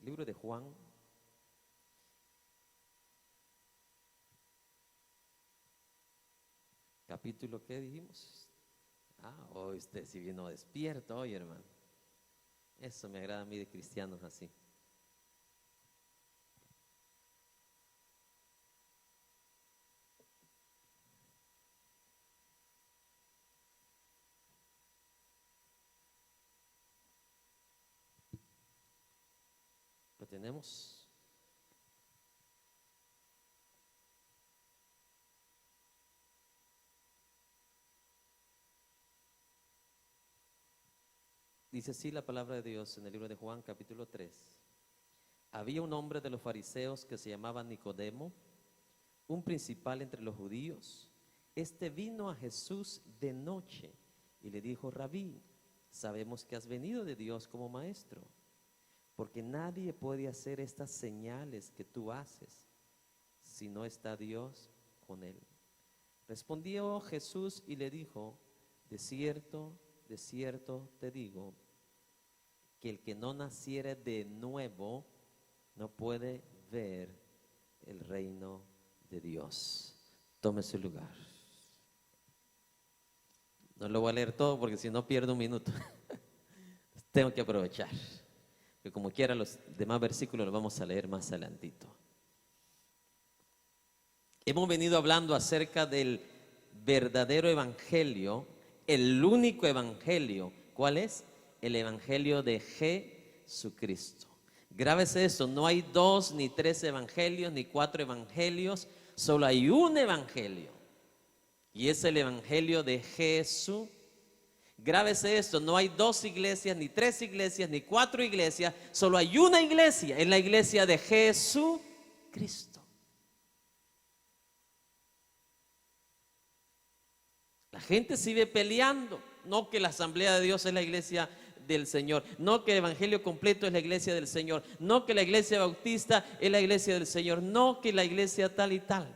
Libro de Juan, capítulo, ¿qué dijimos? Hoy usted sí vino despierto hoy, hermano. Eso me agrada a mí de cristianos así. Lo tenemos. Dice así la palabra de Dios en el libro de Juan, capítulo 3. Había un hombre de los fariseos que se llamaba Nicodemo, un principal entre los judíos. Este vino a Jesús de noche y le dijo: Rabí, sabemos que has venido de Dios como maestro, porque nadie puede hacer estas señales que tú haces si no está Dios con él. Respondió Jesús y le dijo: de cierto te digo, que el que no naciere de nuevo no puede ver el reino de Dios. Tome su lugar. No lo voy a leer todo porque si no pierdo un minuto. Tengo que aprovechar. Que como quiera los demás versículos los vamos a leer más adelantito. Hemos venido hablando acerca del verdadero evangelio, el único evangelio. ¿Cuál es? El evangelio de Jesucristo. Grábese eso, no hay 2 ni 3 evangelios ni 4 evangelios, solo hay un evangelio y es el evangelio de Jesús. Grábese esto, no hay 2 iglesias, ni 3 iglesias, ni 4 iglesias, solo hay una iglesia, es la iglesia de Jesucristo. La gente sigue peleando, no que la Asamblea de Dios es la iglesia del Señor, no que el evangelio completo es la iglesia del Señor, no que la iglesia bautista es la iglesia del Señor, no que la iglesia tal y tal.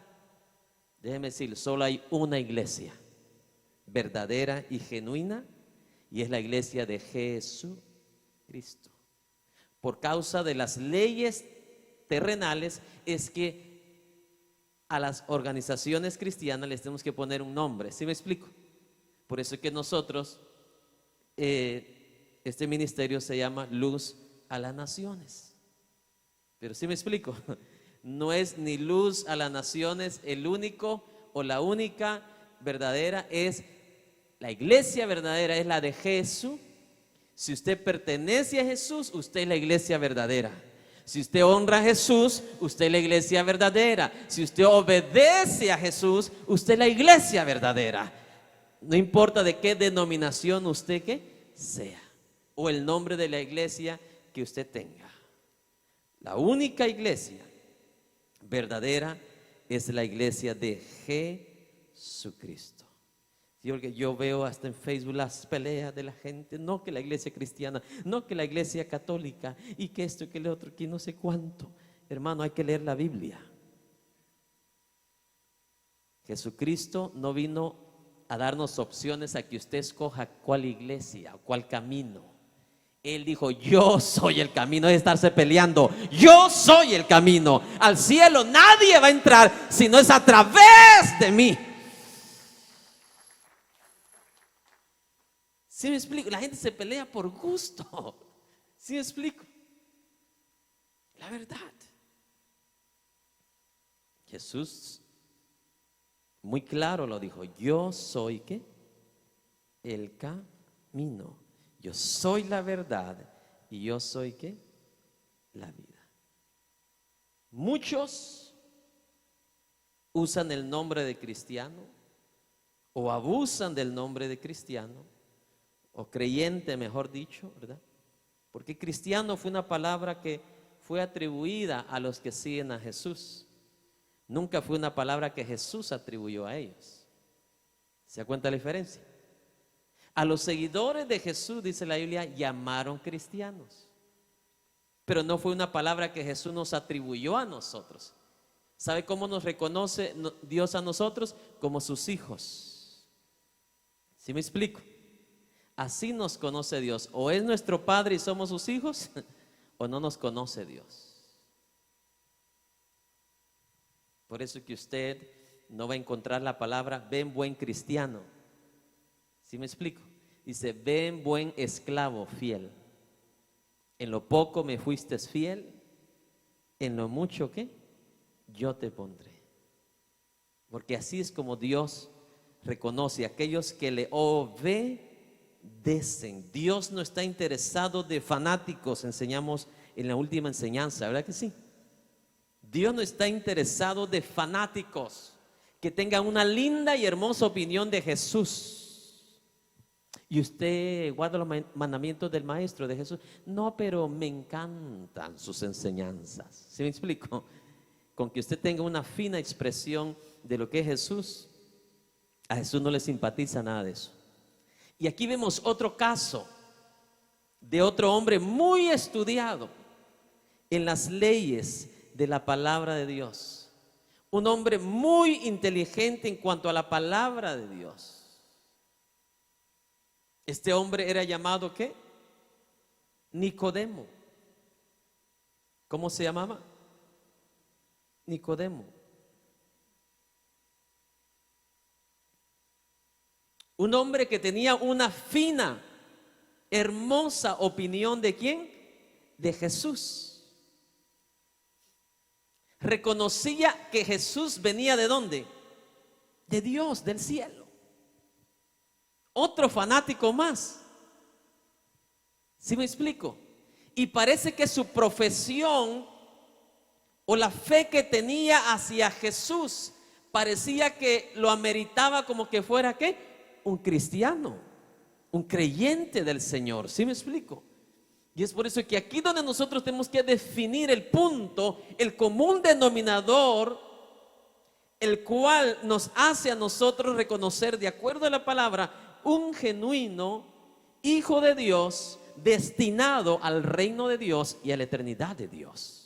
Déjeme decir, solo hay una iglesia verdadera y genuina, y es la iglesia de Jesucristo. Por causa de las leyes terrenales es que a las organizaciones cristianas les tenemos que poner un nombre. ¿Sí me explico? Por eso es que nosotros este ministerio se llama Luz a las Naciones. Pero ¿sí me explico? No es ni Luz a las Naciones el único o la única verdadera, es la iglesia verdadera, es la de Jesús. Si usted pertenece a Jesús, usted es la iglesia verdadera. Si usted honra a Jesús, usted es la iglesia verdadera. Si usted obedece a Jesús, usted es la iglesia verdadera. No importa de qué denominación usted que sea, o el nombre de la iglesia que usted tenga. La única iglesia verdadera es la iglesia de Jesucristo. Yo veo hasta en Facebook las peleas de la gente, no que la iglesia cristiana, no que la iglesia católica, y que esto y que lo otro, que no sé cuánto. Hermano, hay que leer la Biblia. Jesucristo no vino a darnos opciones a que usted escoja cuál iglesia, cuál camino. Él dijo: yo soy el camino. De estarse peleando, yo soy el camino al cielo. Nadie va a entrar si no es a través de mí. ¿Sí me explico? La gente se pelea por gusto. ¿Sí me explico? La verdad. Jesús muy claro lo dijo: yo soy ¿qué? El camino. Yo soy la verdad y yo soy ¿qué? La vida. Muchos usan el nombre de cristiano o abusan del nombre de cristiano, o creyente, mejor dicho, ¿verdad? Porque cristiano fue una palabra que fue atribuida a los que siguen a Jesús. Nunca fue una palabra que Jesús atribuyó a ellos. ¿Se da cuenta la diferencia? A los seguidores de Jesús, dice la Biblia, llamaron cristianos. Pero no fue una palabra que Jesús nos atribuyó a nosotros. ¿Sabe cómo nos reconoce Dios a nosotros? Como sus hijos. ¿Sí me explico? Así nos conoce Dios. O es nuestro Padre y somos sus hijos, o no nos conoce Dios. Por eso que usted no va a encontrar la palabra ven buen cristiano. ¿Sí me explico? Dice ven buen esclavo fiel. En lo poco me fuiste fiel, en lo mucho que yo te pondré. Porque así es como Dios reconoce a aquellos que le obedecen. Dios no está interesado de fanáticos, enseñamos en la última enseñanza, ¿verdad que sí? Dios no está interesado de fanáticos que tengan una linda y hermosa opinión de Jesús. Y usted guarda los mandamientos del maestro de Jesús. No, pero me encantan sus enseñanzas. ¿Sí me explico? Con que usted tenga una fina expresión de lo que es Jesús, a Jesús no le simpatiza nada de eso. Y aquí vemos otro caso de otro hombre muy estudiado en las leyes de la palabra de Dios. Un hombre muy inteligente en cuanto a la palabra de Dios. Este hombre era llamado ¿qué? Nicodemo. ¿Cómo se llamaba? Nicodemo. Un hombre que tenía una fina, hermosa opinión ¿de quién? De Jesús. Reconocía que Jesús venía ¿de dónde? De Dios, del cielo. Otro fanático más. ¿Sí me explico? Y parece que su profesión o la fe que tenía hacia Jesús parecía que lo ameritaba como que fuera ¿qué? Un cristiano, un creyente del Señor. ¿Sí me explico? Y es por eso que aquí donde nosotros tenemos que definir el punto, el común denominador, el cual nos hace a nosotros reconocer de acuerdo a la palabra un genuino hijo de Dios destinado al reino de Dios y a la eternidad de Dios.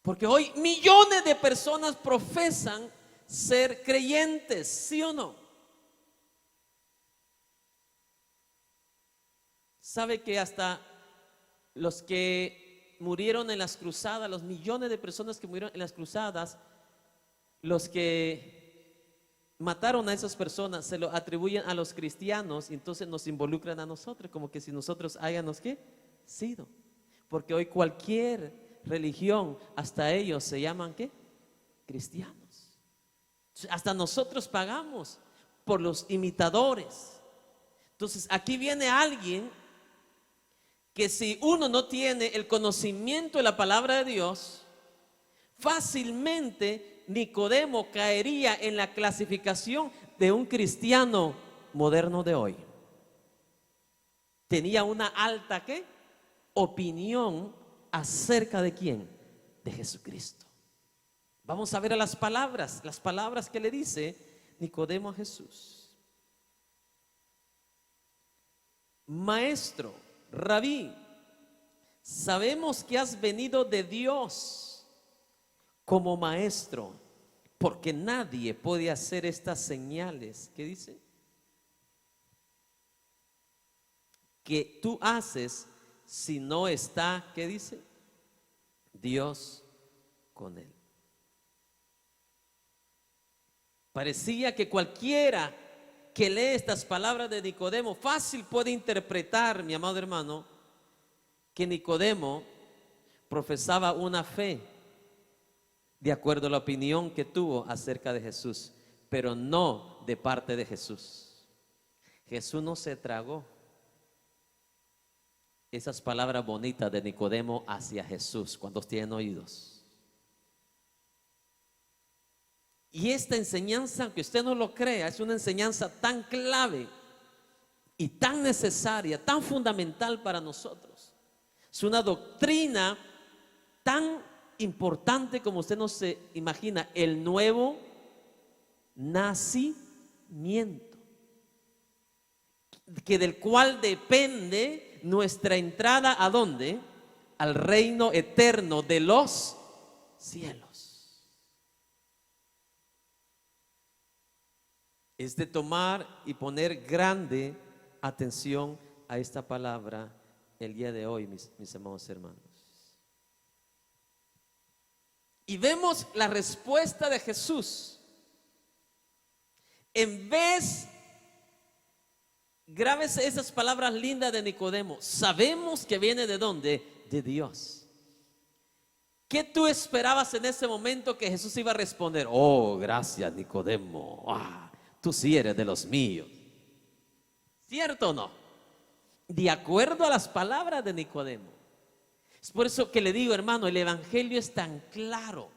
Porque hoy millones de personas profesan ser creyentes, ¿sí o no? ¿Sabe que hasta los que murieron en las cruzadas, los millones de personas que murieron en las cruzadas, los que mataron a esas personas se lo atribuyen a los cristianos y entonces nos involucran a nosotros, como que si nosotros hayamos ¿qué? Sido. Porque hoy cualquier religión, hasta ellos se llaman ¿qué? Cristianos. Hasta nosotros pagamos por los imitadores. Entonces aquí viene alguien que si uno no tiene el conocimiento de la palabra de Dios, fácilmente Nicodemo caería en la clasificación de un cristiano moderno de hoy. Tenía una alta ¿qué? Opinión acerca de quién, de Jesucristo. Vamos a ver a las palabras que le dice Nicodemo a Jesús. Maestro, Rabí, sabemos que has venido de Dios como maestro, porque nadie puede hacer estas señales. ¿Qué dice? Que tú haces si no está, ¿qué dice? Dios con él. Parecía que cualquiera que lee estas palabras de Nicodemo fácil puede interpretar, mi amado hermano, que Nicodemo profesaba una fe de acuerdo a la opinión que tuvo acerca de Jesús, pero no de parte de Jesús. Jesús no se tragó esas palabras bonitas de Nicodemo hacia Jesús. ¿Cuántos tienen oídos? Y esta enseñanza, aunque usted no lo crea, es una enseñanza tan clave y tan necesaria, tan fundamental para nosotros. Es una doctrina tan importante como usted no se imagina, el nuevo nacimiento, que del cual depende nuestra entrada ¿a dónde? Al reino eterno de los cielos. Es de tomar y poner grande atención a esta palabra el día de hoy, mis amados hermanos. Y vemos la respuesta de Jesús. En vez, grábese esas palabras lindas de Nicodemo. Sabemos que viene ¿de dónde? De Dios. ¿Qué tú esperabas en ese momento que Jesús iba a responder? Oh, gracias, Nicodemo. Tú sí eres de los míos. ¿Cierto o no? De acuerdo a las palabras de Nicodemo. Es por eso que le digo, hermano, el evangelio es tan claro.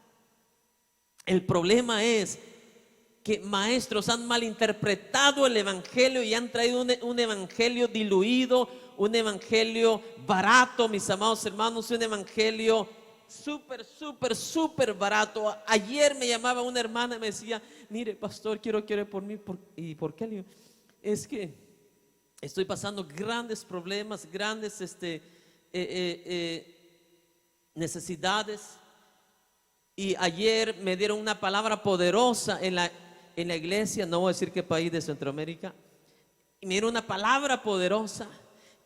El problema es que maestros han malinterpretado el evangelio y han traído un evangelio diluido, un evangelio barato, mis amados hermanos, un evangelio súper barato. Ayer me llamaba una hermana y me decía: mire, pastor, quiero por mí. ¿Y por qué? Le digo, es que estoy pasando grandes problemas, grandes necesidades. Y ayer me dieron una palabra poderosa en la iglesia, no voy a decir qué país de Centroamérica. Y me dieron una palabra poderosa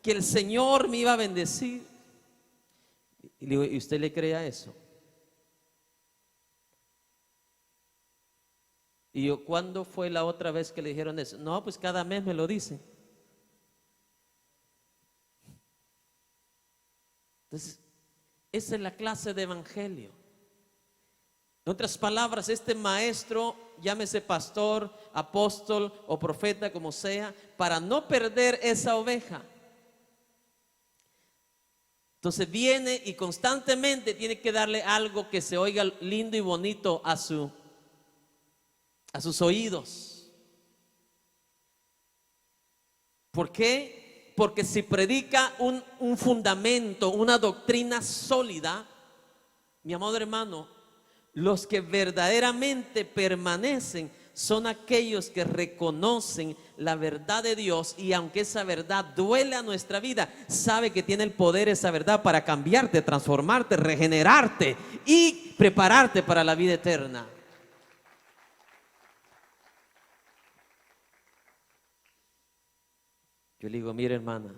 que el Señor me iba a bendecir. Y le digo, ¿y usted le cree a eso? Y yo, ¿cuándo fue la otra vez que le dijeron eso? No, pues cada mes me lo dicen. Entonces, esa es la clase de evangelio. En otras palabras, este maestro, llámese pastor, apóstol o profeta, como sea, para no perder esa oveja, entonces viene y constantemente tiene que darle algo que se oiga lindo y bonito a sus oídos. ¿Por qué? Porque si predica un fundamento, una doctrina sólida, mi amado hermano, los que verdaderamente permanecen son aquellos que reconocen la verdad de Dios, y aunque esa verdad duele a nuestra vida, sabe que tiene el poder esa verdad para cambiarte, transformarte, regenerarte y prepararte para la vida eterna. Yo le digo, mire, hermana,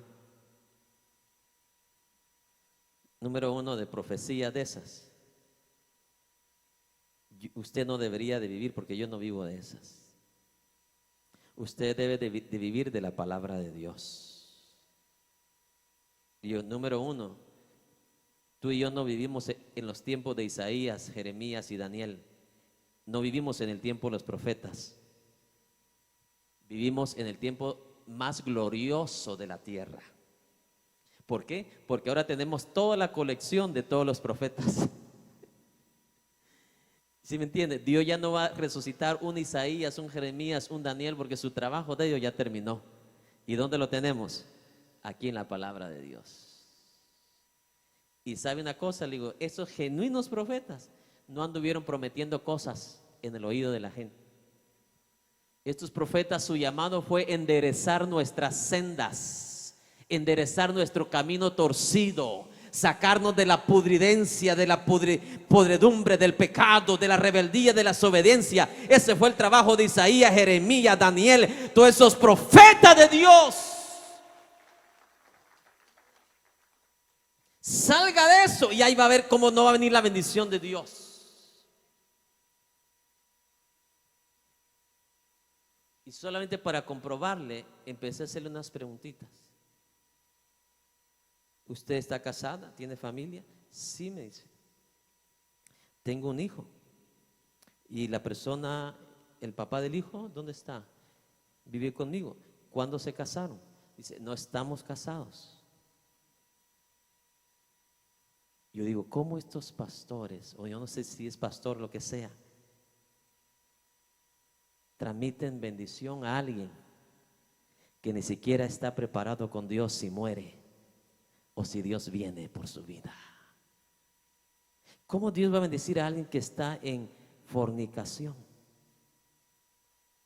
número 1 de profecía de esas, usted no debería de vivir, porque yo no vivo de esas. Usted debe de vivir de la palabra de Dios. Y yo, número 1, tú y yo no vivimos en los tiempos de Isaías, Jeremías y Daniel. No vivimos en el tiempo de los profetas. Vivimos en el tiempo más glorioso de la tierra. ¿Por qué? Porque ahora tenemos toda la colección de todos los profetas. ¿Sí me entiende? Dios ya no va a resucitar un Isaías, un Jeremías, un Daniel, porque su trabajo de ellos ya terminó. ¿Y dónde lo tenemos? Aquí en la palabra de Dios. Y sabe una cosa, le digo, esos genuinos profetas no anduvieron prometiendo cosas en el oído de la gente. Estos profetas, su llamado fue enderezar nuestras sendas, enderezar nuestro camino torcido, sacarnos de la pudridencia, de la podredumbre, del pecado, de la rebeldía, de la desobediencia. Ese fue el trabajo de Isaías, Jeremías, Daniel, todos esos profetas de Dios. Salga de eso y ahí va a ver cómo no va a venir la bendición de Dios. Y solamente para comprobarle, empecé a hacerle unas preguntitas. ¿Usted está casada? ¿Tiene familia? Sí, me dice. Tengo un hijo. Y la persona, el papá del hijo, ¿dónde está? Vive conmigo. ¿Cuándo se casaron? Dice, no estamos casados. Yo digo, ¿cómo estos pastores, o yo no sé si es pastor, lo que sea, transmiten bendición a alguien que ni siquiera está preparado con Dios si muere? O si Dios viene por su vida. ¿Cómo Dios va a bendecir a alguien que está en fornicación?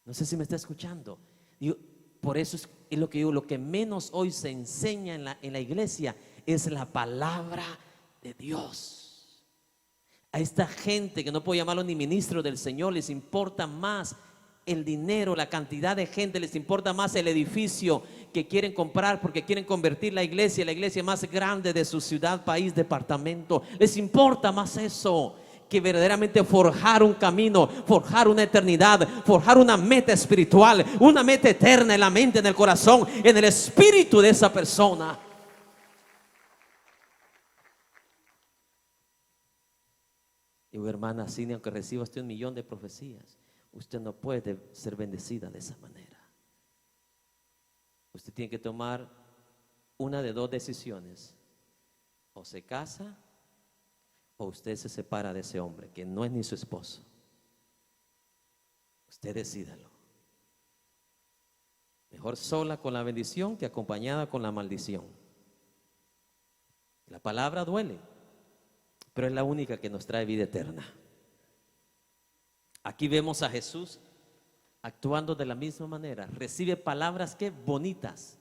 No sé si me está escuchando. Digo, por eso es lo que digo, lo que menos hoy se enseña en la iglesia es la palabra de Dios. A esta gente que no puedo llamarlo ni ministro del Señor, les importa más el dinero, la cantidad de gente, les importa más el edificio que quieren comprar porque quieren convertir la iglesia más grande de su ciudad, país, departamento. Les importa más eso que verdaderamente forjar un camino, forjar una eternidad, forjar una meta espiritual, una meta eterna en la mente, en el corazón, en el espíritu de esa persona. Digo, hermana, así ni aunque reciba usted 1.000.000 de profecías, usted no puede ser bendecida de esa manera. Usted tiene que tomar una de dos decisiones: o se casa o usted se separa de ese hombre que no es ni su esposo. Usted decídalo. Mejor sola con la bendición que acompañada con la maldición. La palabra duele, pero es la única que nos trae vida eterna. Aquí vemos a Jesús actuando de la misma manera. Recibe palabras que bonitas,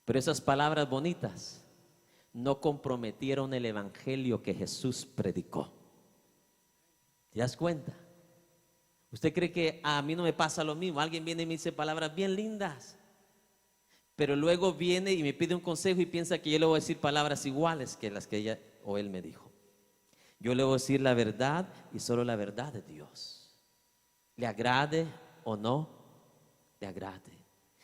pero esas palabras bonitas no comprometieron el evangelio que Jesús predicó. ¿Te das cuenta? ¿Usted cree que a mí no me pasa lo mismo? Alguien viene y me dice palabras bien lindas, pero luego viene y me pide un consejo y piensa que yo le voy a decir palabras iguales que las que ella o él me dijo. Yo le voy a decir la verdad y solo la verdad de Dios. Le agrade o no le agrade.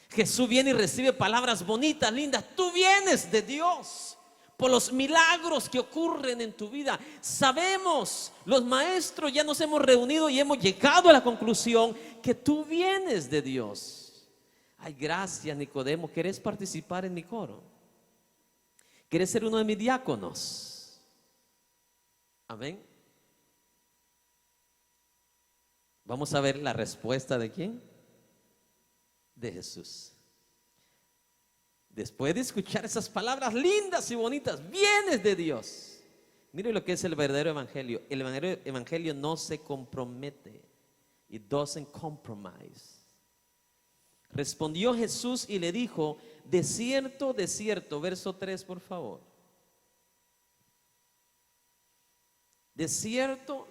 Jesús viene y recibe palabras bonitas, lindas. Tú vienes de Dios por los milagros que ocurren en tu vida. Sabemos, los maestros ya nos hemos reunido y hemos llegado a la conclusión que tú vienes de Dios. Ay, gracias, Nicodemo. ¿Querés participar en mi coro? ¿Querés ser uno de mis diáconos? Amén. Vamos a ver la respuesta de quién. De Jesús. Después de escuchar esas palabras lindas y bonitas, vienes de Dios. Mire lo que es el verdadero evangelio. El verdadero evangelio no se compromete. It doesn't compromise. Respondió Jesús y le dijo: de cierto, verso 3, por favor. De cierto,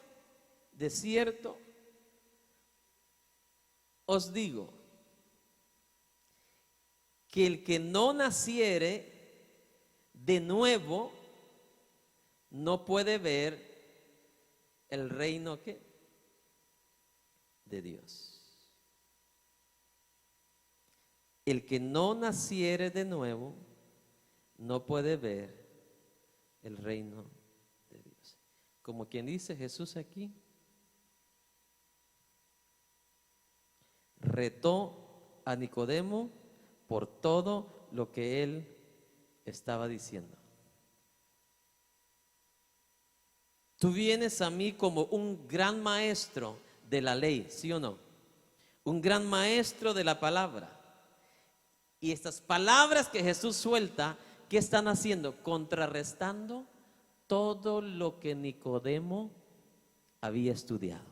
os digo que el que no naciere de nuevo no puede ver el reino de Dios. El que no naciere de nuevo no puede ver el reino de Dios. Como quien dice Jesús aquí, retó a Nicodemo por todo lo que él estaba diciendo. Tú vienes a mí como un gran maestro de la ley, ¿sí o no? Un gran maestro de la palabra. Y estas palabras que Jesús suelta, ¿qué están haciendo? Contrarrestando todo lo que Nicodemo había estudiado.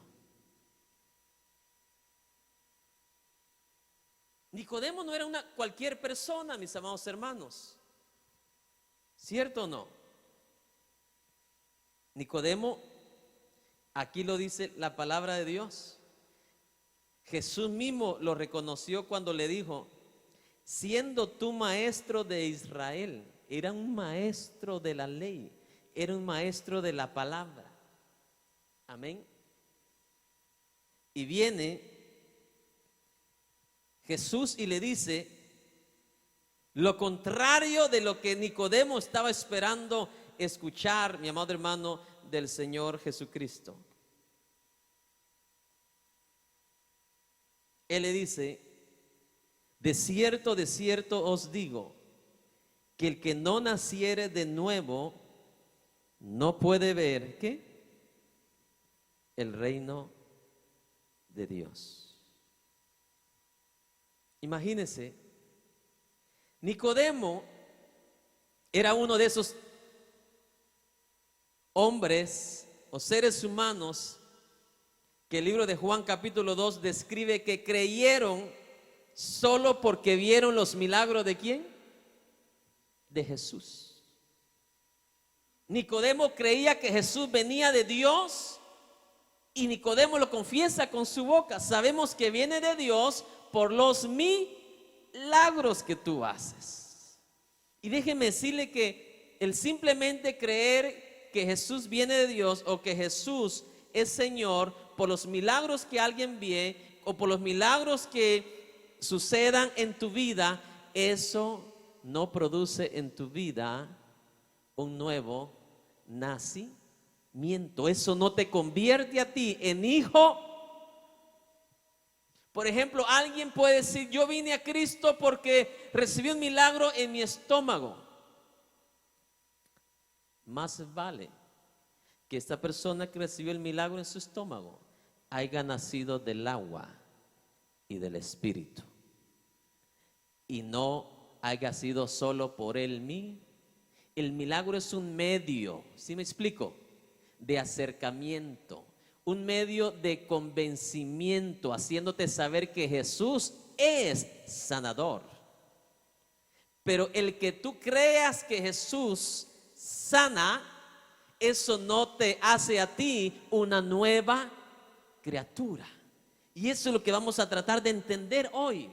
Nicodemo no era cualquier persona, mis amados hermanos. ¿Cierto o no? Nicodemo, aquí lo dice la palabra de Dios. Jesús mismo lo reconoció cuando le dijo: siendo tú maestro de Israel. Era un maestro de la ley, era un maestro de la palabra. Amén. Y viene Jesús y le dice lo contrario de lo que Nicodemo estaba esperando escuchar, mi amado hermano, del Señor Jesucristo. Él le dice: de cierto os digo que el que no naciere de nuevo no puede ver ¿qué? El reino de Dios. Imagínense, Nicodemo era uno de esos hombres o seres humanos que el libro de Juan capítulo 2 describe que creyeron solo porque vieron los milagros ¿de quién? De Jesús. Nicodemo creía que Jesús venía de Dios Y Nicodemo lo confiesa con su boca. Sabemos que viene de Dios por los milagros que tú haces. Y déjeme decirle que el simplemente creer que Jesús viene de Dios o que Jesús es Señor por los milagros que alguien ve o por los milagros que sucedan en tu vida, eso no produce en tu vida un nuevo nacimiento. Eso no te convierte a ti en hijo. Por ejemplo, alguien puede decir: yo vine a Cristo porque recibí un milagro en mi estómago. Más vale que esta persona que recibió el milagro en su estómago haya nacido del agua y del Espíritu, y no haya sido solo por él mismo. El milagro es un medio, ¿sí me explico?, de acercamiento, un medio de convencimiento, haciéndote saber que Jesús es sanador. Pero el que tú creas que Jesús sana, eso no te hace a ti una nueva criatura. Y eso es lo que vamos a tratar de entender hoy.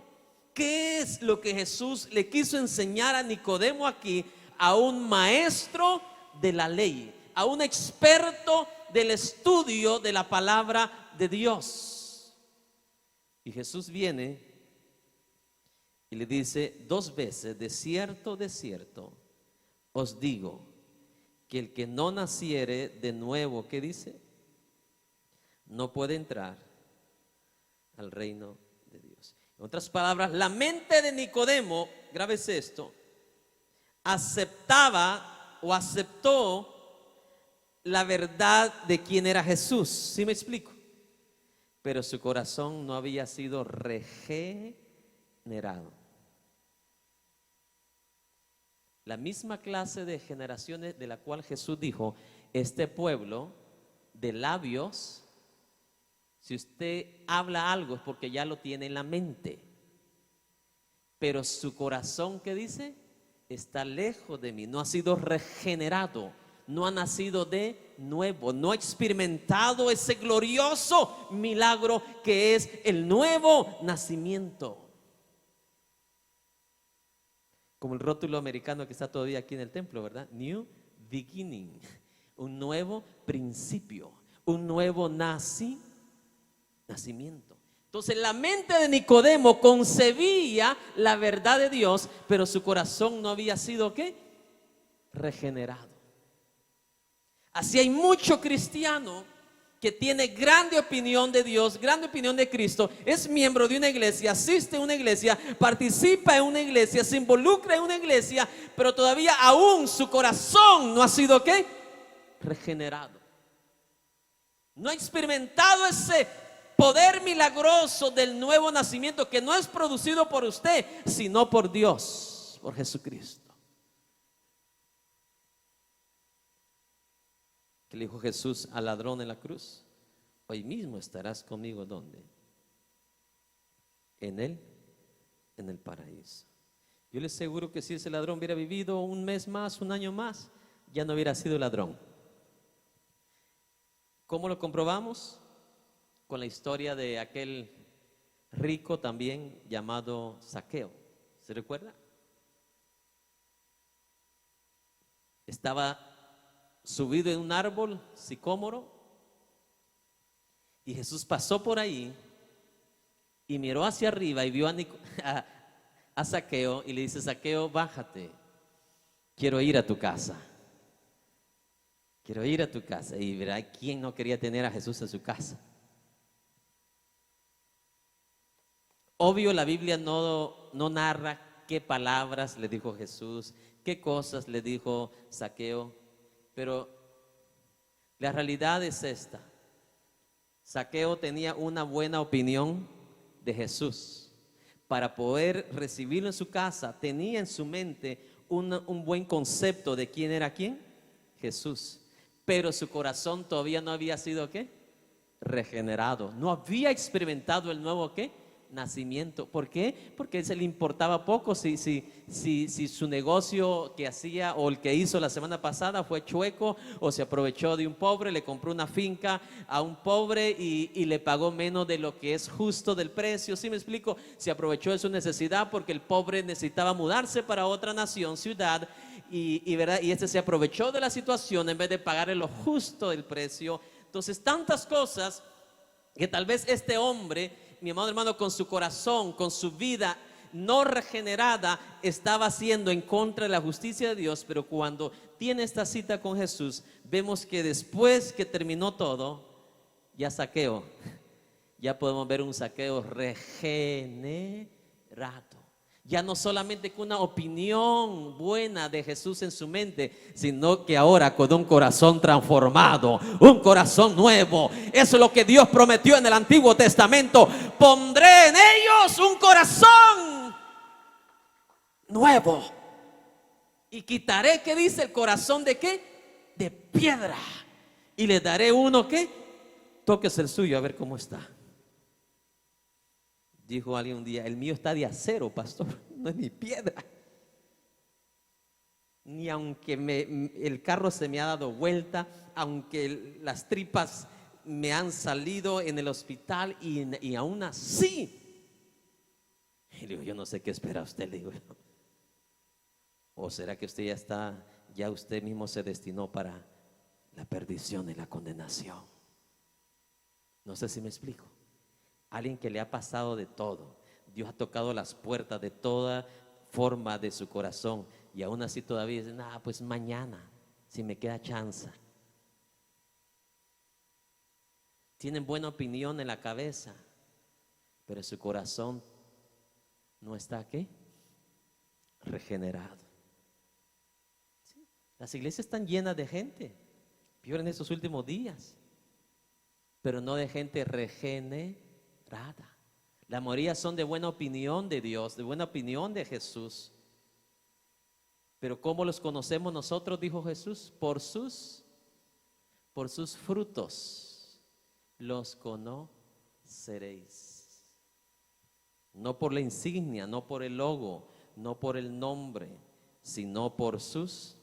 ¿Qué es lo que Jesús le quiso enseñar a Nicodemo aquí? A un maestro de la ley, a un experto del estudio de la palabra de Dios. Y Jesús viene y le dice 2 veces: de cierto, os digo, que el que no naciere de nuevo, ¿qué dice?, no puede entrar al reino de Dios. En otras palabras, la mente de Nicodemo, grábese esto, aceptaba o aceptó la verdad de quién era Jesús. ¿Sí me explico? Pero su corazón no había sido regenerado. La misma clase de generaciones de la cual Jesús dijo: este pueblo de labios, si usted habla algo es porque ya lo tiene en la mente, pero su corazón, ¿qué dice?, está lejos de mí, no ha sido regenerado, no ha nacido de nuevo, no ha experimentado ese glorioso milagro que es el nuevo nacimiento. Como el rótulo americano que está todavía aquí en el templo, ¿verdad? New beginning, un nuevo principio, un nuevo nacimiento. Entonces la mente de Nicodemo concebía la verdad de Dios, pero su corazón no había sido, ¿qué?, regenerado. Así hay mucho cristiano que tiene grande opinión de Dios, grande opinión de Cristo, es miembro de una iglesia, asiste a una iglesia, participa en una iglesia, se involucra en una iglesia, pero todavía aún su corazón no ha sido, ¿qué?, regenerado. No ha experimentado ese poder milagroso del nuevo nacimiento, que no es producido por usted, sino por Dios, por Jesucristo. ¿Qué le dijo Jesús al ladrón en la cruz? Hoy mismo estarás conmigo, ¿dónde? En el paraíso. Yo le aseguro que si ese ladrón hubiera vivido un mes más, un año más, ya no hubiera sido ladrón. ¿Cómo lo comprobamos? Con la historia de aquel rico también llamado Zaqueo. ¿Se recuerda? Estaba subido en un árbol sicómoro y Jesús pasó por ahí y miró hacia arriba y vio a Zaqueo y le dice: Zaqueo, bájate, quiero ir a tu casa. Quiero ir a tu casa. Y verá, ¿quién no quería tener a Jesús en su casa? Obvio, la Biblia no narra qué palabras le dijo Jesús, qué cosas le dijo Zaqueo, pero la realidad es esta: Zaqueo tenía una buena opinión de Jesús. Para poder recibirlo en su casa, tenía en su mente un buen concepto de quién era quién, Jesús. Pero su corazón todavía no había sido, ¿qué?, regenerado. No había experimentado el nuevo, ¿qué?, nacimiento. ¿Por qué? Porque a él se le importaba poco si su negocio que hacía o el que hizo la semana pasada fue chueco, o se aprovechó de un pobre, le compró una finca a un pobre y le pagó menos de lo que es justo del precio. ¿Sí me explico? Se aprovechó de su necesidad porque el pobre necesitaba mudarse para otra nación, ciudad, ¿verdad? Y este se aprovechó de la situación en vez de pagarle lo justo del precio. Entonces, tantas cosas que tal vez este hombre, mi amado hermano, con su corazón, con su vida no regenerada, estaba haciendo en contra de la justicia de Dios. Pero cuando tiene esta cita con Jesús, vemos que después que terminó todo, ya Zaqueo, ya podemos ver un Zaqueo regenerado. Ya no solamente con una opinión buena de Jesús en su mente, sino que ahora con un corazón transformado, un corazón nuevo. Eso es lo que Dios prometió en el Antiguo Testamento: pondré en ellos un corazón nuevo y quitaré, ¿qué dice? El corazón de ¿qué? De piedra, y les daré uno que toques el suyo a ver cómo está. Dijo alguien un día: el mío está de acero, pastor, no es ni piedra. Ni aunque el carro se me ha dado vuelta, aunque las tripas me han salido en el hospital, y aún así. Y le digo: yo no sé qué espera usted, le digo. ¿O será que usted ya usted mismo se destinó para la perdición y la condenación? No sé si me explico. Alguien que le ha pasado de todo, Dios ha tocado las puertas de toda forma de su corazón, y aún así todavía dice: nah, pues mañana, si me queda chance. Tienen buena opinión en la cabeza, pero su corazón no está ¿qué? Regenerado. ¿Sí? Las iglesias están llenas de gente, peor en estos últimos días, pero no de gente regenerada. La mayoría son de buena opinión de Dios, de buena opinión de Jesús. Pero ¿cómo los conocemos nosotros? Dijo Jesús: por sus frutos los conoceréis. No por la insignia, no por el logo, no por el nombre, sino por sus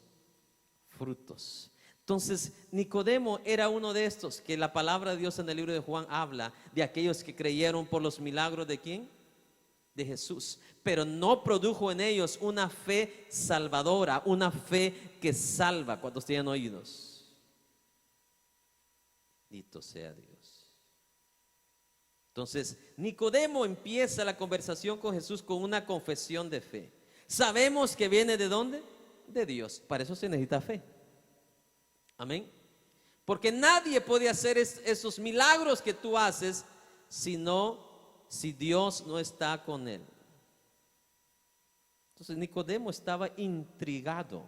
frutos. Entonces, Nicodemo era uno de estos que la palabra de Dios en el libro de Juan habla de aquellos que creyeron por los milagros de ¿quién? De Jesús, pero no produjo en ellos una fe salvadora, una fe que salva. ¿Cuántos tienen oídos? Bendito sea Dios. Entonces, Nicodemo empieza la conversación con Jesús con una confesión de fe. Sabemos que viene ¿de dónde? De Dios. Para eso se necesita fe. Amén. Porque nadie puede hacer esos milagros que tú haces si Dios no está con él. Entonces Nicodemo estaba intrigado,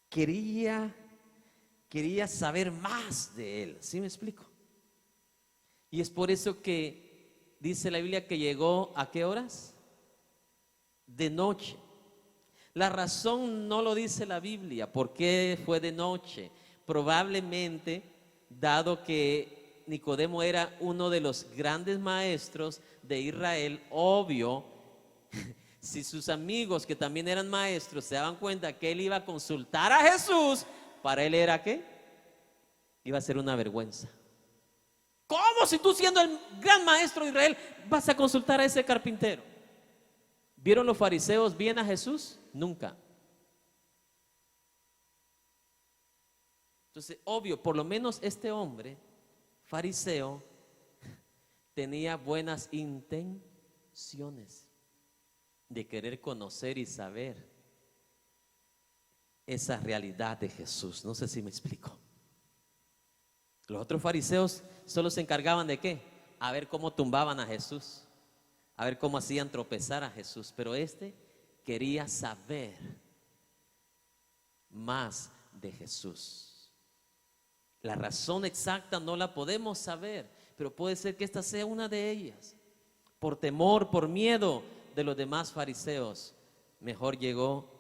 quería saber más de él. ¿Sí me explico? Y es por eso que dice la Biblia que llegó ¿a qué horas? De noche. La razón no lo dice la Biblia. ¿Por qué fue de noche? Probablemente, dado que Nicodemo era uno de los grandes maestros de Israel, obvio, si sus amigos que también eran maestros se daban cuenta que él iba a consultar a Jesús, para él era ¿qué? Iba a ser una vergüenza. ¿Cómo, si tú, siendo el gran maestro de Israel, vas a consultar a ese carpintero? ¿Vieron los fariseos bien a Jesús? Nunca. Entonces, obvio, por lo menos este hombre fariseo tenía buenas intenciones de querer conocer y saber esa realidad de Jesús. No sé si me explico. Los otros fariseos solo se encargaban de ¿qué? A ver cómo tumbaban a Jesús, a ver cómo hacían tropezar a Jesús. Pero este quería saber más de Jesús. La razón exacta no la podemos saber, pero puede ser que esta sea una de ellas. Por temor, por miedo de los demás fariseos, mejor llegó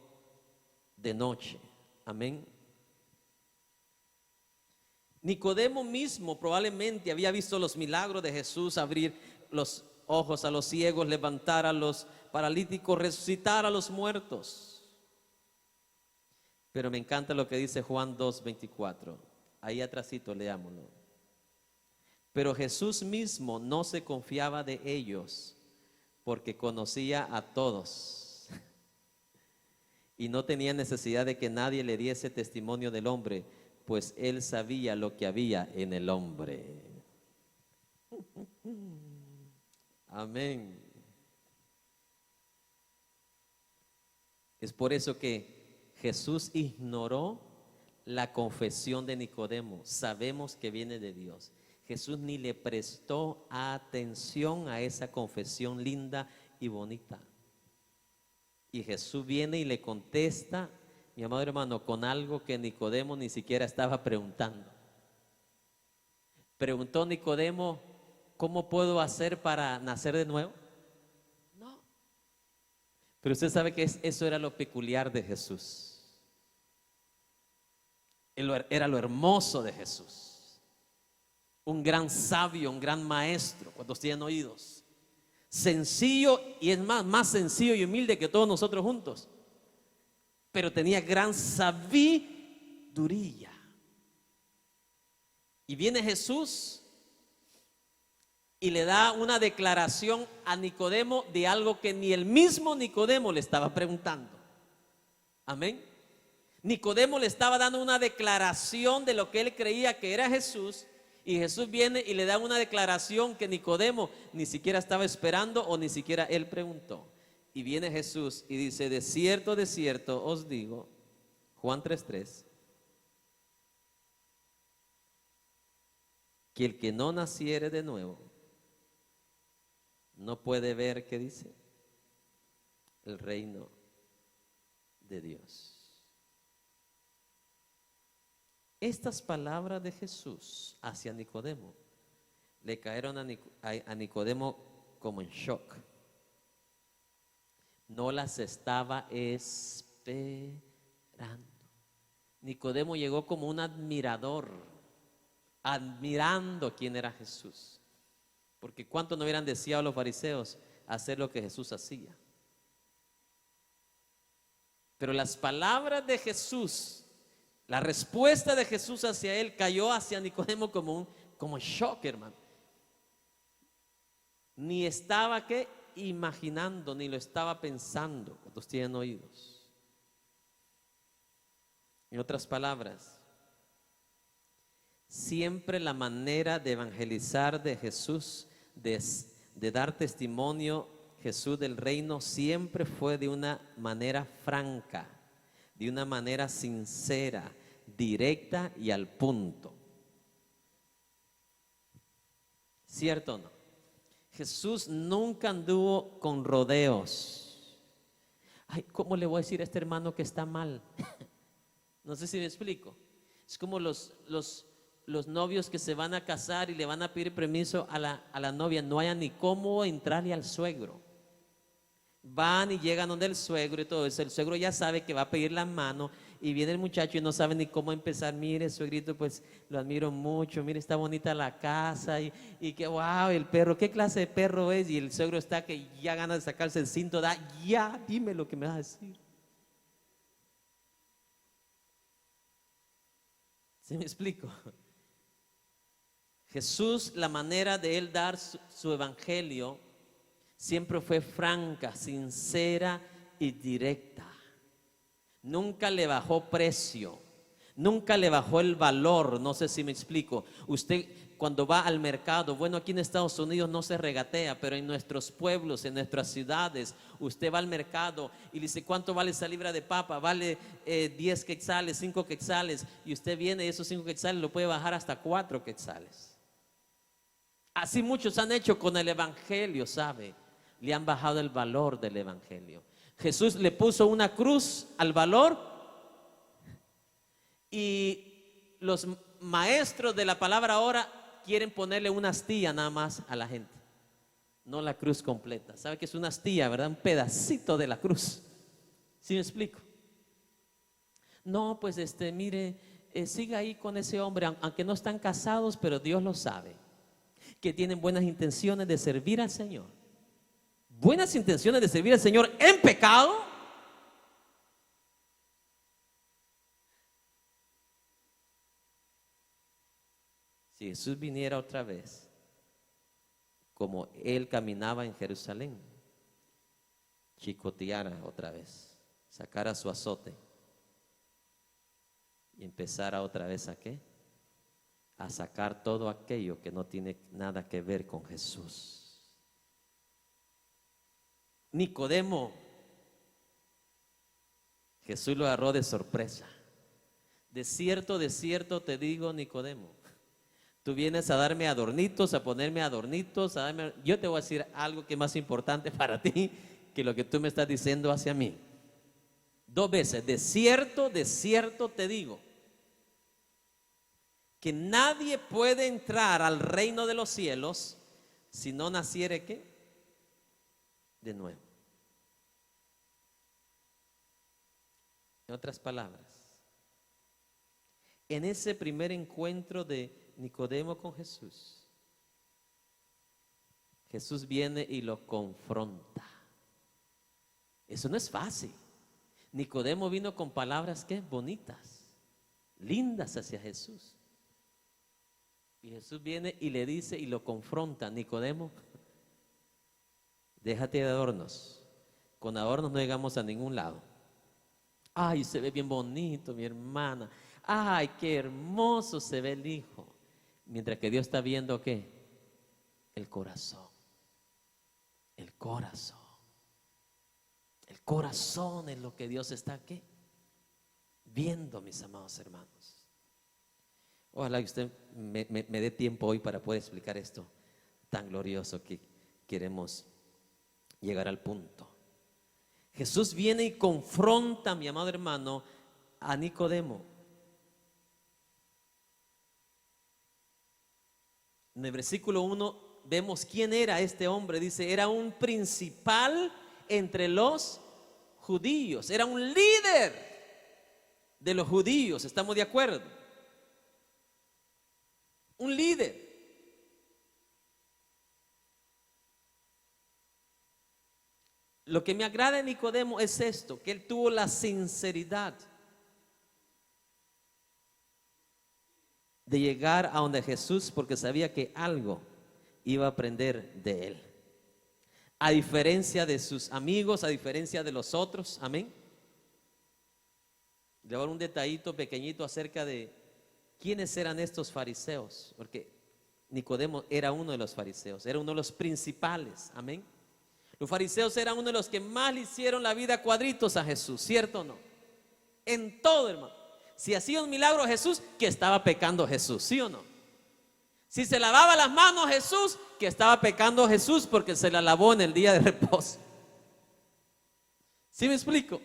de noche. Amén. Nicodemo mismo probablemente había visto los milagros de Jesús, abrir los ojos a los ciegos, levantar a los paralíticos, resucitar a los muertos. Pero me encanta lo que dice Juan 2:24. Ahí atrásito, leámoslo. Pero Jesús mismo no se confiaba de ellos, porque conocía a todos y no tenía necesidad de que nadie le diese testimonio del hombre, pues él sabía lo que había en el hombre. Amén. Es por eso que Jesús ignoró la confesión de Nicodemo. Sabemos que viene de Dios. Jesús ni le prestó atención a esa confesión linda y bonita. Y Jesús viene y le contesta, mi amado hermano, con algo que Nicodemo ni siquiera estaba preguntando. Preguntó Nicodemo, ¿cómo puedo hacer para nacer de nuevo? No. Pero usted sabe que eso era lo peculiar de Jesús. Era lo hermoso de Jesús. Un gran sabio, un gran maestro, cuando tienen oídos. Sencillo, y es más sencillo y humilde que todos nosotros juntos. Pero tenía gran sabiduría. Y viene Jesús y le da una declaración a Nicodemo de algo que ni el mismo Nicodemo le estaba preguntando. Amén. Nicodemo le estaba dando una declaración de lo que él creía que era Jesús. Y Jesús viene y le da una declaración que Nicodemo ni siquiera estaba esperando o ni siquiera él preguntó. Y viene Jesús y dice, de cierto os digo, Juan 3:3, que el que no naciere de nuevo no puede ver, ¿qué dice? El reino de Dios. Estas palabras de Jesús hacia Nicodemo le cayeron a Nicodemo como en shock. No las estaba esperando. Nicodemo llegó como un admirador, admirando quién era Jesús. Porque cuánto no hubieran deseado los fariseos hacer lo que Jesús hacía. Pero las palabras de Jesús, la respuesta de Jesús hacia él cayó hacia Nicodemo como shock, hermano. Ni estaba imaginando, ni lo estaba pensando. ¿Cuántos tienen oídos? En otras palabras, siempre la manera de evangelizar de Jesús, de dar testimonio Jesús del reino, siempre fue de una manera franca, de una manera sincera, directa y al punto. ¿Cierto o no? Jesús nunca anduvo con rodeos. Ay, ¿cómo le voy a decir a este hermano que está mal? No sé si me explico. Es como los novios que se van a casar y le van a pedir permiso a la novia. No haya ni cómo entrarle al suegro. Van y llegan donde el suegro y todo eso. El suegro ya sabe que va a pedir la mano. Y viene el muchacho y no sabe ni cómo empezar. Mire, suegrito, pues lo admiro mucho. Mire, está bonita la casa. Y que wow, el perro, ¿qué clase de perro es? Y el suegro está que ya gana de sacarse el cinto. Ya, dime lo que me vas a decir. ¿Sí me explico? Jesús, la manera de él dar su evangelio siempre fue franca, sincera y directa. Nunca le bajó precio, nunca le bajó el valor. No sé si me explico. Usted cuando va al mercado, bueno, aquí en Estados Unidos no se regatea, pero en nuestros pueblos, en nuestras ciudades, usted va al mercado y le dice, ¿cuánto vale esa libra de papa? Vale 10 quetzales, 5 quetzales. Y usted viene y esos 5 quetzales lo puede bajar hasta 4 quetzales. Así muchos han hecho con el evangelio, ¿sabe? Le han bajado el valor del evangelio. Jesús le puso una cruz al valor y los maestros de la palabra ahora quieren ponerle una astilla nada más a la gente, no la cruz completa. ¿Sabe qué es una astilla, verdad? Un pedacito de la cruz. ¿Sí me explico? No, pues mire, siga ahí con ese hombre, aunque no están casados, pero Dios lo sabe, que tienen buenas intenciones de servir al Señor. Buenas intenciones de servir al Señor en pecado. Si Jesús viniera otra vez, como Él caminaba en Jerusalén, chicoteara otra vez, sacara su azote y empezara otra vez ¿a qué? A sacar todo aquello que no tiene nada que ver con Jesús. Nicodemo, Jesús lo agarró de sorpresa. De cierto te digo, Nicodemo, tú vienes a darme adornitos, a ponerme adornitos, a darme... Yo te voy a decir algo que es más importante para ti que lo que tú me estás diciendo hacia mí. 2 veces, de cierto te digo, que nadie puede entrar al reino de los cielos si no naciere ¿qué? De nuevo. En otras palabras, en ese primer encuentro de Nicodemo con Jesús, Jesús viene y lo confronta. Eso no es fácil. Nicodemo vino con palabras ¿qué? Bonitas, lindas hacia Jesús. Y Jesús viene y le dice y lo confronta: Nicodemo, déjate de adornos. Con adornos no llegamos a ningún lado. Ay, se ve bien bonito, mi hermana. Ay, qué hermoso se ve el hijo. Mientras que Dios está viendo ¿qué? El corazón. El corazón. El corazón es lo que Dios está ¿qué? Viendo, mis amados hermanos. Ojalá que usted me dé tiempo hoy para poder explicar esto tan glorioso que queremos llegar al punto. Jesús viene y confronta, mi amado hermano, a Nicodemo. En el versículo 1 vemos quién era este hombre. Dice, era un principal entre los judíos, era un líder de los judíos, ¿estamos de acuerdo? Un líder. Lo que me agrada de Nicodemo es esto, que él tuvo la sinceridad de llegar a donde Jesús porque sabía que algo iba a aprender de él. A diferencia de sus amigos, a diferencia de los otros, amén. Le voy a dar un detallito pequeñito acerca de quiénes eran estos fariseos, porque Nicodemo era uno de los fariseos, era uno de los principales, amén. Los fariseos eran uno de los que más le hicieron la vida cuadritos a Jesús, ¿cierto o no? En todo, hermano. Si hacía un milagro Jesús, que estaba pecando Jesús, ¿sí o no? Si se lavaba las manos Jesús, que estaba pecando Jesús porque se la lavó en el día de reposo. ¿Sí me explico?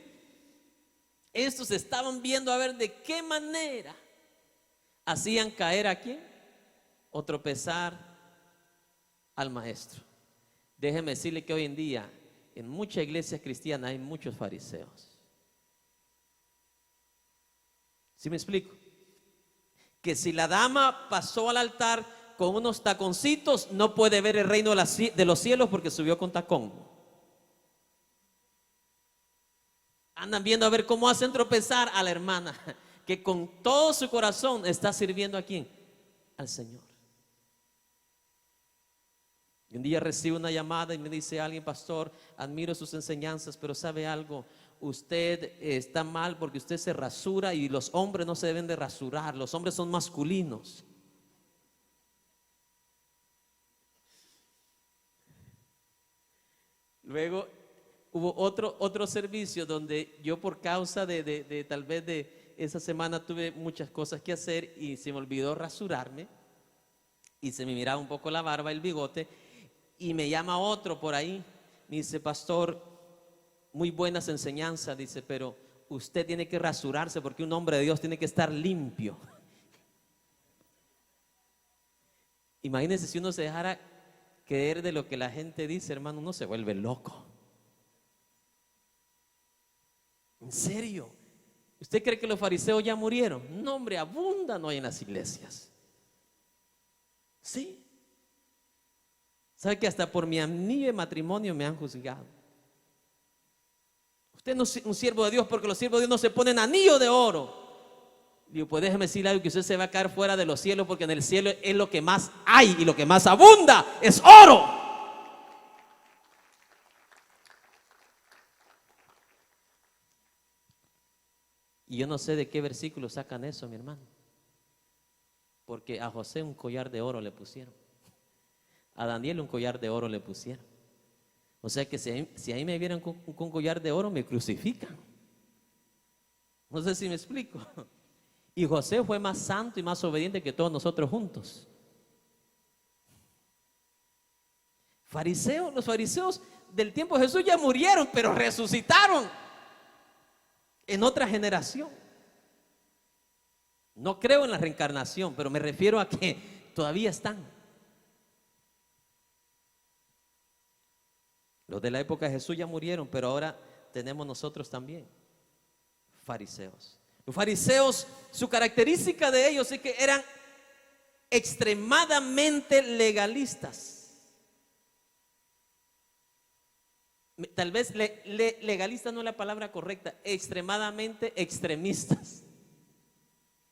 Estos estaban viendo a ver de qué manera hacían caer a quién o tropezar al maestro. Déjeme decirle que hoy en día en muchas iglesias cristianas hay muchos fariseos. ¿Sí me explico? Que si la dama pasó al altar con unos taconcitos, no puede ver el reino de los cielos porque subió con tacón. Andan viendo a ver cómo hacen tropezar a la hermana que con todo su corazón está sirviendo a quién, al Señor. Y un día recibo una llamada y me dice alguien: pastor, admiro sus enseñanzas, pero ¿sabe algo? Usted está mal porque usted se rasura y los hombres no se deben de rasurar, los hombres son masculinos. Luego hubo otro servicio donde yo, por causa de tal vez de esa semana, tuve muchas cosas que hacer y se me olvidó rasurarme y se me miraba un poco la barba, el bigote, y me llama otro por ahí, me dice: pastor, muy buenas enseñanzas, dice, pero usted tiene que rasurarse porque un hombre de Dios tiene que estar limpio. Imagínense si uno se dejara creer de lo que la gente dice, hermano, uno se vuelve loco. En serio, ¿Usted cree que los fariseos ya murieron? No, hombre, abundan hoy en las iglesias. Sí. ¿Sabe que hasta por mi anillo de matrimonio me han juzgado? Usted no es un siervo de Dios, porque los siervos de Dios no se ponen anillo de oro. Digo, pues déjeme decirle algo, que usted se va a caer fuera de los cielos, porque en el cielo es lo que más hay y lo que más abunda es oro. Y yo no sé de qué versículo sacan eso, mi hermano, porque a José un collar de oro le pusieron, a Daniel un collar de oro le pusieron. O sea que si ahí me vieran con collar de oro, me crucifican. No sé si me explico. Y José fue más santo y más obediente que todos nosotros juntos. Los fariseos del tiempo de Jesús ya murieron, pero resucitaron en otra generación. No creo en la reencarnación, pero me refiero a que todavía están. Los de la época de Jesús ya murieron, pero ahora tenemos nosotros también fariseos. Los fariseos, su característica de ellos es que eran extremadamente legalistas. Tal vez legalista no es la palabra correcta, extremadamente extremistas.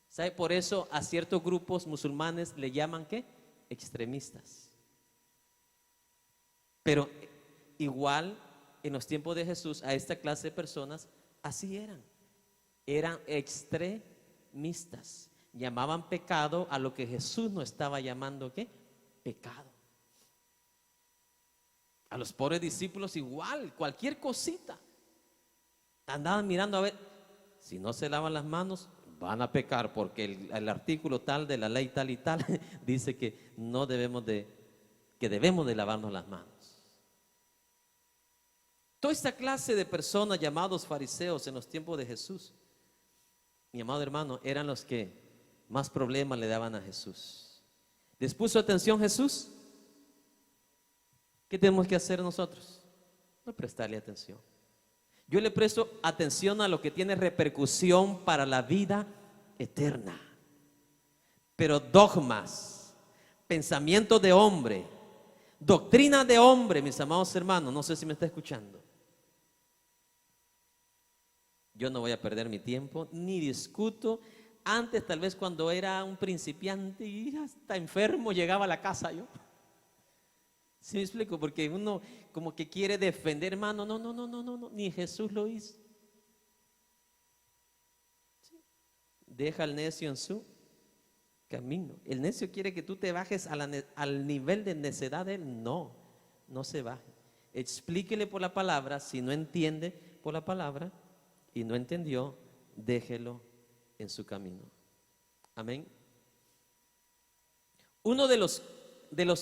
¿Sabe? Por eso a ciertos grupos musulmanes le llaman ¿qué? Extremistas. Pero igual en los tiempos de Jesús a esta clase de personas así eran extremistas, llamaban pecado a lo que Jesús no estaba llamando ¿qué? Pecado. A los pobres discípulos igual, cualquier cosita andaban mirando a ver, si no se lavan las manos van a pecar, porque el artículo tal de la ley tal y tal dice que debemos de lavarnos las manos. Toda esta clase de personas llamados fariseos en los tiempos de Jesús, mi amado hermano, eran los que más problemas le daban a Jesús. ¿Les puso atención Jesús? ¿Qué tenemos que hacer nosotros? No prestarle atención. Yo le presto atención a lo que tiene repercusión para la vida eterna. Pero dogmas, pensamientos de hombre, doctrina de hombre, mis amados hermanos, no sé si me está escuchando. Yo no voy a perder mi tiempo, ni discuto. Antes, tal vez cuando era un principiante y hasta enfermo, llegaba a la casa yo. ¿Sí me explico? Porque uno como que quiere defender, hermano, no, ni Jesús lo hizo. ¿Sí? Deja al necio en su camino. El necio quiere que tú te bajes al nivel de necedad de él. No se baje. Explíquele por la palabra. Si no entiende por la palabra y no entendió, déjelo en su camino. Amén. Uno de los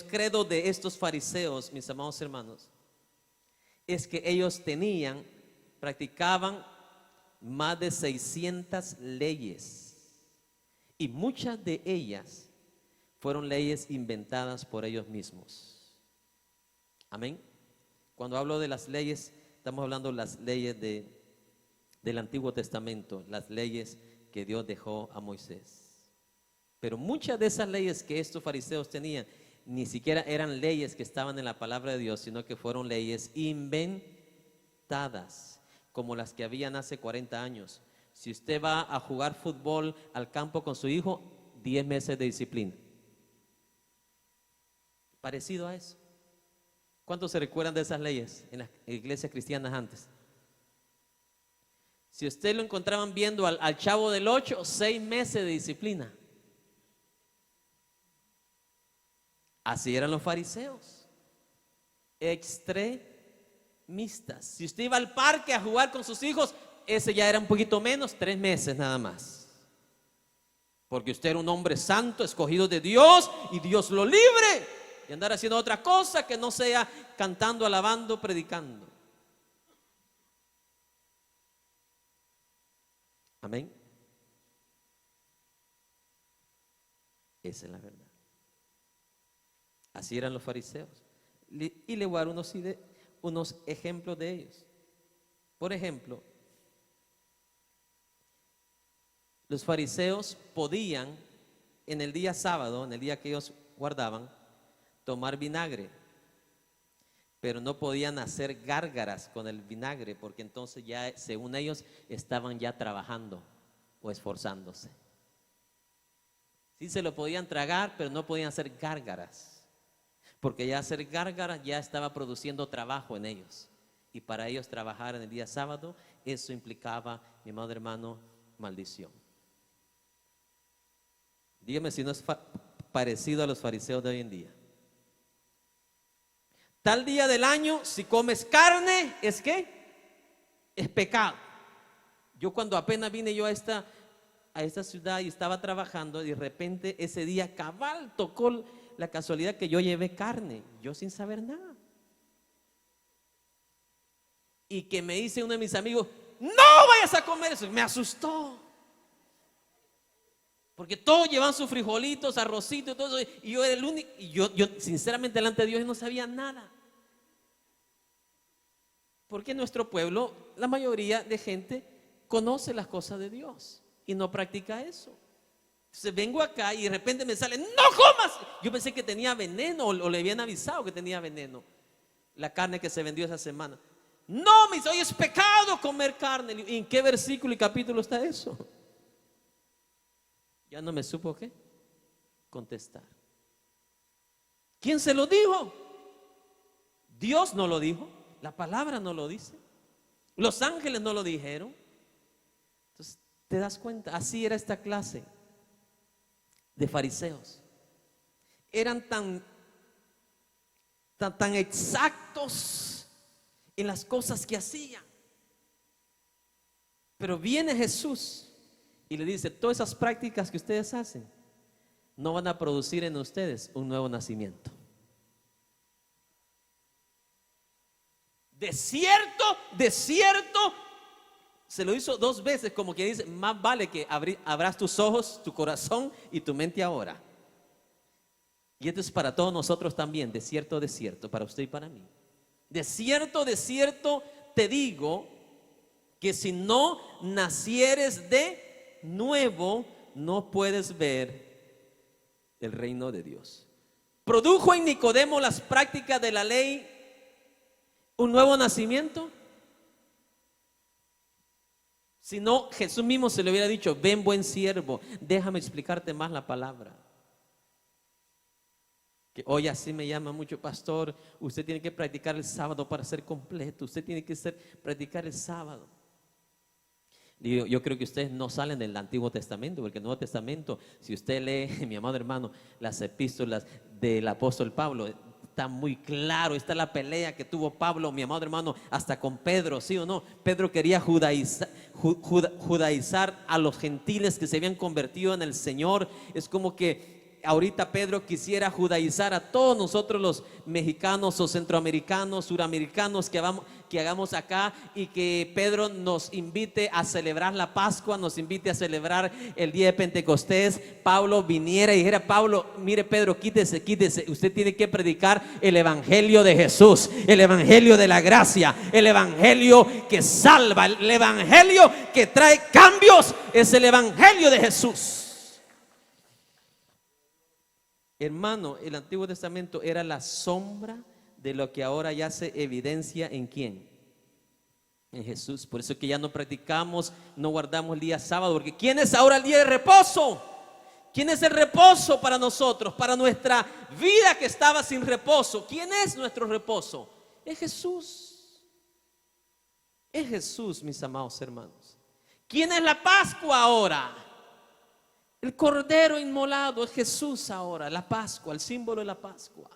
credos de estos fariseos, mis amados hermanos, es que ellos practicaban más de 600 leyes, y muchas de ellas fueron leyes inventadas por ellos mismos. Amén. Cuando hablo de las leyes, estamos hablando de las leyes del Antiguo Testamento, las leyes que Dios dejó a Moisés. Pero muchas de esas leyes que estos fariseos tenían ni siquiera eran leyes que estaban en la palabra de Dios, sino que fueron leyes inventadas, como las que habían hace 40 años. Si usted va a jugar fútbol al campo con su hijo, 10 meses de disciplina. Parecido a eso. ¿Cuántos se recuerdan de esas leyes en las iglesias cristianas antes? Si usted lo encontraban viendo al Chavo del 8, 6 meses de disciplina. Así eran los fariseos, extremistas. Si usted iba al parque a jugar con sus hijos, ese ya era un poquito menos, 3 meses nada más. Porque usted era un hombre santo, escogido de Dios, y Dios lo libre de andar haciendo otra cosa que no sea cantando, alabando, predicando. Amén. Esa es la verdad. Así eran los fariseos. Y le voy a dar unos ejemplos de ellos. Por ejemplo, Los fariseos podían en el día sábado, en el día que ellos guardaban, tomar vinagre, pero no podían hacer gárgaras con el vinagre, porque entonces ya, según ellos, estaban ya trabajando o esforzándose. Sí se lo podían tragar, pero no podían hacer gárgaras, porque ya hacer gárgaras ya estaba produciendo trabajo en ellos. Y para ellos trabajar en el día sábado, eso implicaba, mi amado hermano, maldición. Dígame si no es parecido a los fariseos de hoy en día. Tal día del año, si comes carne, ¿es qué? Es pecado. Yo cuando apenas vine yo a esta ciudad y estaba trabajando, y de repente ese día cabal tocó la casualidad que yo llevé carne, yo sin saber nada. Y que me dice uno de mis amigos, no vayas a comer eso. Me asustó. Porque todos llevan sus frijolitos, arrocitos y todo eso. Y yo era el único. Y yo sinceramente delante de Dios no sabía nada. Porque en nuestro pueblo la mayoría de gente conoce las cosas de Dios y no practica eso. Entonces vengo acá y de repente me sale, no comas. Yo pensé que tenía veneno o le habían avisado que tenía veneno la carne que se vendió esa semana. No, me dice, hoy es pecado comer carne. ¿Y en qué versículo y capítulo está eso? Ya no me supo qué contestar. ¿Quién se lo dijo? Dios no lo dijo, la palabra no lo dice, los ángeles no lo dijeron. Entonces te das cuenta, así era esta clase de fariseos. Eran tan exactos en las cosas que hacían. Pero viene Jesús y le dice, todas esas prácticas que ustedes hacen no van a producir en ustedes un nuevo nacimiento. De cierto, se lo hizo 2 veces, como que dice, más vale que abras tus ojos, tu corazón y tu mente ahora. Y esto es para todos nosotros también, de cierto, para usted y para mí. De cierto te digo que si no nacieres de nuevo, no puedes ver el reino de Dios. ¿Produjo en Nicodemo las prácticas de la ley un nuevo nacimiento? Si no, Jesús mismo se le hubiera dicho, ven buen siervo, déjame explicarte más la palabra. Que hoy así me llama mucho, pastor, usted tiene que practicar el sábado para ser completo, usted tiene que practicar el sábado. Yo creo que ustedes no salen del Antiguo Testamento, porque el Nuevo Testamento, si usted lee, mi amado hermano, las epístolas del apóstol Pablo, está muy claro, está la pelea que tuvo Pablo, mi amado hermano, hasta con Pedro, ¿sí o no? Pedro quería judaizar a los gentiles que se habían convertido en el Señor. Es como que ahorita Pedro quisiera judaizar a todos nosotros los mexicanos o centroamericanos, suramericanos que hagamos acá, y que Pedro nos invite a celebrar la Pascua, nos invite a celebrar el día de Pentecostés. Pablo viniera y dijera, Pablo, mire Pedro, quítese, usted tiene que predicar el evangelio de Jesús, el evangelio de la gracia, el evangelio que salva, el evangelio que trae cambios, es el evangelio de Jesús. Hermano, el Antiguo Testamento era la sombra de lo que ahora ya se evidencia en ¿quién? En Jesús. Por eso es que ya no practicamos, no guardamos el día sábado, porque ¿quién es ahora el día de reposo? ¿Quién es el reposo para nosotros, para nuestra vida que estaba sin reposo? ¿Quién es nuestro reposo? Es Jesús. Es Jesús, mis amados hermanos. ¿Quién es la Pascua ahora? El Cordero inmolado es Jesús ahora, la Pascua, el símbolo de la Pascua.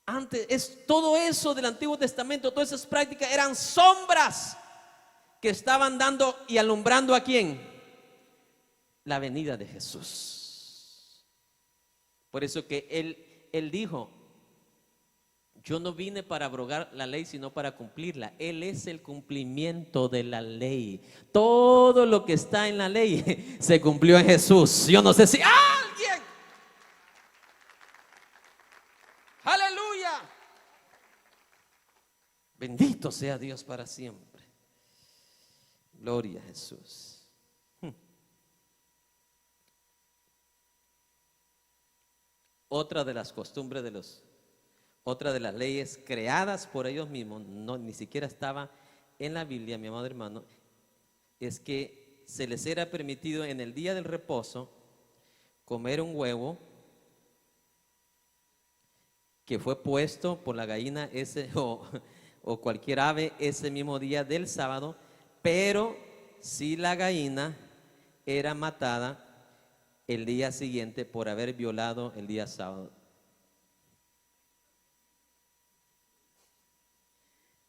Antes, todo eso del Antiguo Testamento, todas esas prácticas eran sombras que estaban dando y alumbrando ¿a quién? La venida de Jesús. Por eso que él dijo, yo no vine para abrogar la ley, sino para cumplirla. Él es el cumplimiento de la ley. Todo lo que está en la ley se cumplió en Jesús. Yo no sé si alguien, aleluya, bendito sea Dios para siempre. Gloria a Jesús. Otra de las costumbres otra de las leyes creadas por ellos mismos, no, ni siquiera estaba en la Biblia, mi amado hermano, es que se les era permitido en el día del reposo comer un huevo que fue puesto por la gallina o cualquier ave ese mismo día del sábado, pero si la gallina era matada el día siguiente por haber violado el día sábado.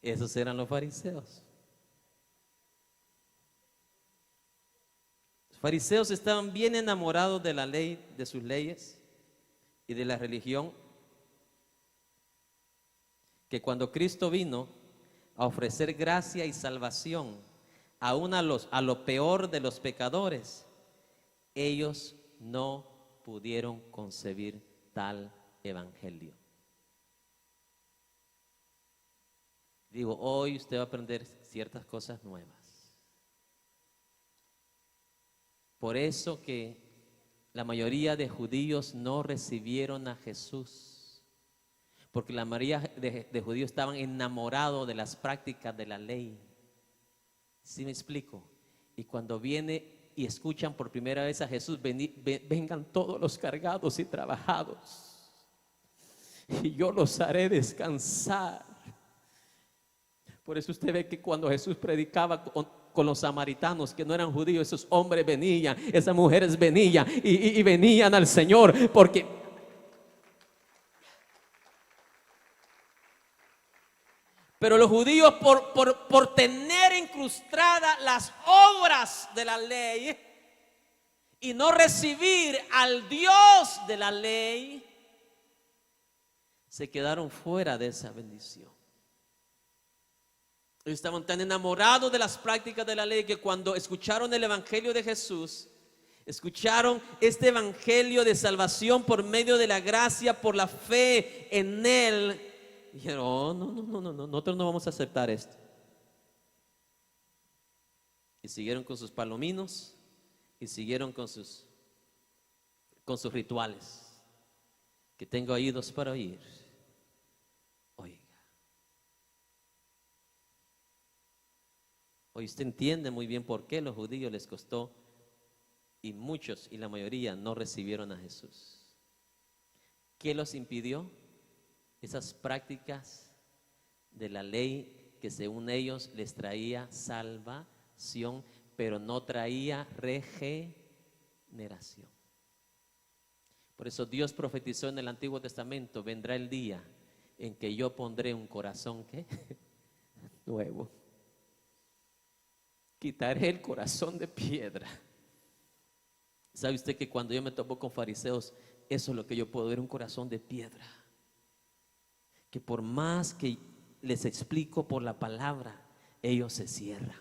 Esos eran los fariseos. Los fariseos estaban bien enamorados de la ley, de sus leyes y de la religión, que cuando Cristo vino a ofrecer gracia y salvación aún a lo peor de los pecadores, ellos no pudieron concebir tal evangelio. Digo, hoy usted va a aprender ciertas cosas nuevas. Por eso que la mayoría de judíos no recibieron a Jesús, porque la mayoría de judíos estaban enamorados de las prácticas de la ley. ¿Sí me explico? Y cuando viene y escuchan por primera vez a Jesús, vengan todos los cargados y trabajados, y yo los haré descansar. Por eso usted ve que cuando Jesús predicaba con los samaritanos que no eran judíos, esos hombres venían, esas mujeres venían y venían al Señor, porque pero los judíos por tener incrustadas las obras de la ley y no recibir al Dios de la ley, se quedaron fuera de esa bendición. Ellos estaban tan enamorados de las prácticas de la ley que cuando escucharon el evangelio de Jesús, escucharon este evangelio de salvación por medio de la gracia, por la fe en Él, dijeron, oh, no, nosotros no vamos a aceptar esto. Y siguieron con sus palominos y siguieron con sus rituales. Que tengo oídos para oír. Oiga. Hoy usted entiende muy bien por qué a los judíos les costó, y muchos y la mayoría no recibieron a Jesús. ¿Qué los impidió? Esas prácticas de la ley que según ellos les traía salvación, pero no traía regeneración. Por eso Dios profetizó en el Antiguo Testamento, vendrá el día en que yo pondré un corazón ¿qué? Nuevo. Quitaré el corazón de piedra. ¿Sabe usted que cuando yo me topo con fariseos, eso es lo que yo puedo ver, un corazón de piedra? Que por más que les explico por la palabra, ellos se cierran.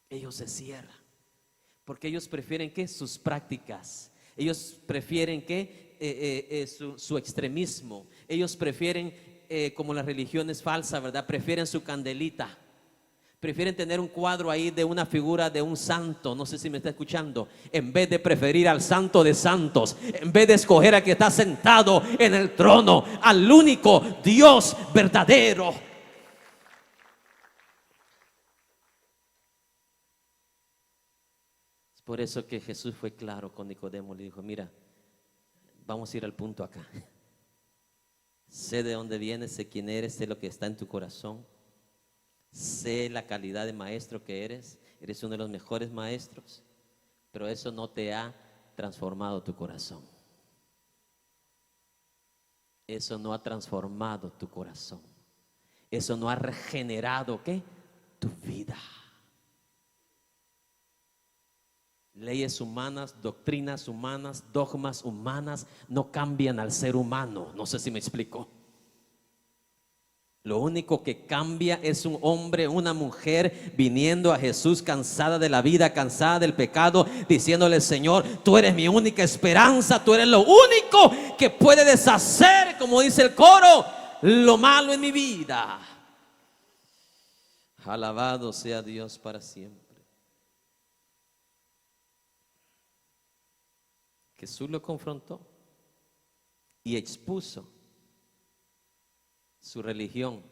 Ellos se cierran. Porque ellos prefieren ¿qué? Sus prácticas. Ellos prefieren ¿qué? Su extremismo. Ellos prefieren, como las religiones falsas, ¿verdad? Prefieren su candelita. Prefieren tener un cuadro ahí de una figura de un santo, no sé si me está escuchando, en vez de preferir al santo de santos, en vez de escoger al que está sentado en el trono, al único Dios verdadero. Es por eso que Jesús fue claro con Nicodemo, le dijo, mira, vamos a ir al punto acá. Sé de dónde vienes, sé quién eres, sé lo que está en tu corazón. Sé la calidad de maestro que eres uno de los mejores maestros, pero eso no te ha transformado tu corazón. Eso no ha transformado tu corazón. Eso no ha regenerado ¿qué? Tu vida. Leyes humanas, doctrinas humanas, dogmas humanas no cambian al ser humano. No sé si me explico. Lo único que cambia es un hombre, una mujer viniendo a Jesús cansada de la vida, cansada del pecado, diciéndole, Señor, tú eres mi única esperanza, tú eres lo único que puede deshacer, como dice el coro, lo malo en mi vida. Alabado sea Dios para siempre. Jesús lo confrontó y expuso su religión,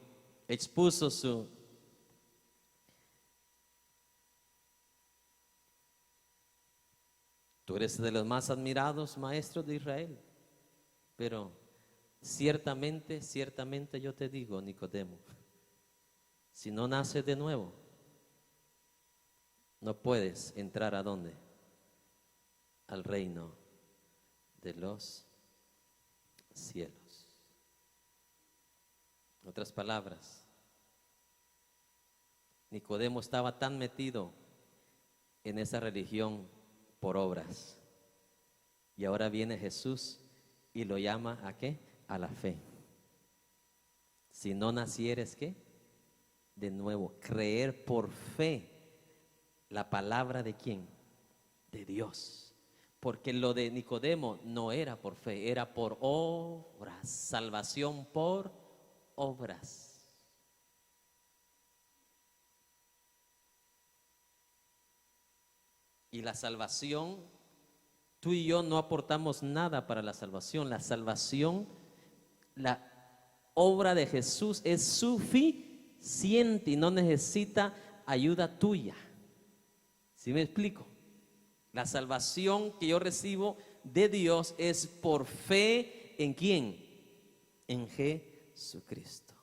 expuso tú eres de los más admirados maestros de Israel, pero ciertamente, ciertamente yo te digo, Nicodemo, si no naces de nuevo, no puedes entrar ¿a dónde? Al reino de los cielos. En otras palabras, Nicodemo estaba tan metido en esa religión por obras. Y ahora viene Jesús y lo llama ¿a qué? A la fe. Si no nacieres, ¿qué? De nuevo, creer por fe la palabra ¿de quién? De Dios. Porque lo de Nicodemo no era por fe, era por obras, salvación por obras. Y la salvación, tú y yo no aportamos nada para la salvación. La salvación, la obra de Jesús es suficiente y no necesita ayuda tuya. ¿Sí me explico? La salvación que yo recibo de Dios es por fe ¿en quién? En Jesucristo.